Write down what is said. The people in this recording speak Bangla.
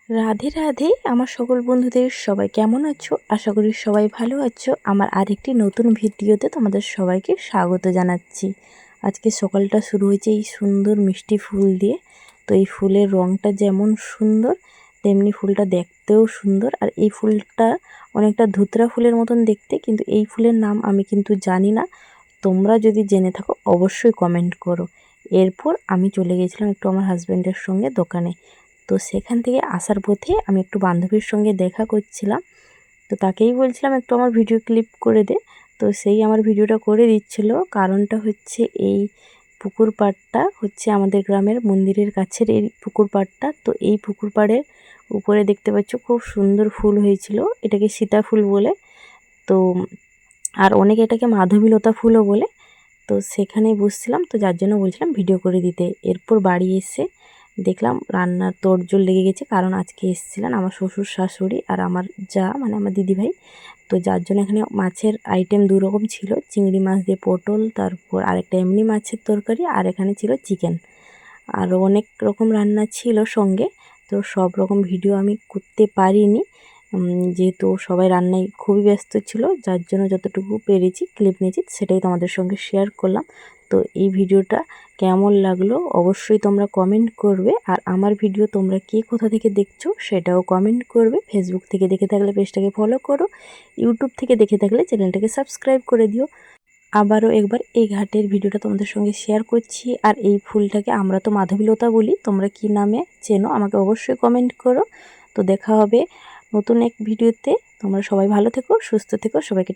রাধে রাধে আমার সকল বন্ধুদের, সবাই কেমন আছো? আশা করি সবাই ভালো আছো। আমার আরেকটি নতুন ভিডিওতে তোমাদের সবাইকে স্বাগত জানাচ্ছি। আজকে সকালটা শুরু হয়েছে এই সুন্দর মিষ্টি ফুল দিয়ে। তো এই ফুলের রঙটা যেমন সুন্দর তেমনি ফুলটা দেখতেও সুন্দর। আর এই ফুলটা অনেকটা ধুতরা ফুলের মতন দেখতে, কিন্তু এই ফুলের নাম আমি কিন্তু জানি না। তোমরা যদি জেনে থাকো অবশ্যই কমেন্ট করো। এরপর আমি চলে গেছিলাম একটু আমার হাজব্যান্ডের সঙ্গে দোকানে। তো সেখান থেকে আসার পথে আমি একটু বান্ধবীর সঙ্গে দেখা করছিলাম। তো তাকেই বলছিলাম একটু আমার ভিডিও ক্লিপ করে দে। তো সেই আমার ভিডিওটা করে দিচ্ছিল। কারণটা হচ্ছে এই পুকুর পাড়টা হচ্ছে আমাদের গ্রামের মন্দিরের কাছের এই পুকুর পাড়টা। তো এই পুকুর পাড়ের উপরে দেখতে পাচ্ছ খুব সুন্দর ফুল হয়েছিল, এটাকে সীতা ফুল বলে। তো আর অনেকে এটাকে মাধবীলতা ফুলও বলে। তো সেখানেই বসছিলাম, তো যার জন্য বলছিলাম ভিডিও করে দিতে। এরপর বাড়ি এসে দেখলাম রান্নার তোড়জোড় লেগে গেছে, কারণ আজকে এসেছিলেন আমার শ্বশুর শাশুড়ি আর আমার যা মানে আমার দিদিভাই। তো যার জন্য এখানে মাছের আইটেম দু রকম ছিল, চিংড়ি মাছ দিয়ে পটল, তারপর আরেকটা এমনি মাছের তরকারি, আর এখানে ছিল চিকেন। আরও অনেক রকম রান্না ছিল সঙ্গে। তো সব রকম ভিডিও আমি করতে পারিনি, যেহেতু সবাই রান্নায় খুবই ব্যস্ত ছিল, যার জন্য যতটুকু পেরেছি ক্লিপ নিয়েছি সেটাই তোমাদের সঙ্গে শেয়ার করলাম। তো এই ভিডিওটা কেমন লাগলো অবশ্যই তোমরা কমেন্ট করবে। আর আমার ভিডিও তোমরা কে কোথা থেকে দেখছো সেটাও কমেন্ট করবে। ফেসবুক থেকে দেখে থাকলে পেজটাকে ফলো করো, ইউটিউব থেকে দেখে থাকলে চ্যানেলটাকে সাবস্ক্রাইব করে দিও। আবারও একবার এই ঘাটের ভিডিওটা তোমাদের সঙ্গে শেয়ার করছি। আর এই ফুলটাকে আমরা তো মাধবীলতা বলি, তোমরা কি নামে চেনো আমাকে অবশ্যই কমেন্ট করো। তো দেখা হবে নতুন এক ভিডিওতে। তোমরা সবাই ভালো থেকো, সুস্থ থেকো, সবাইকে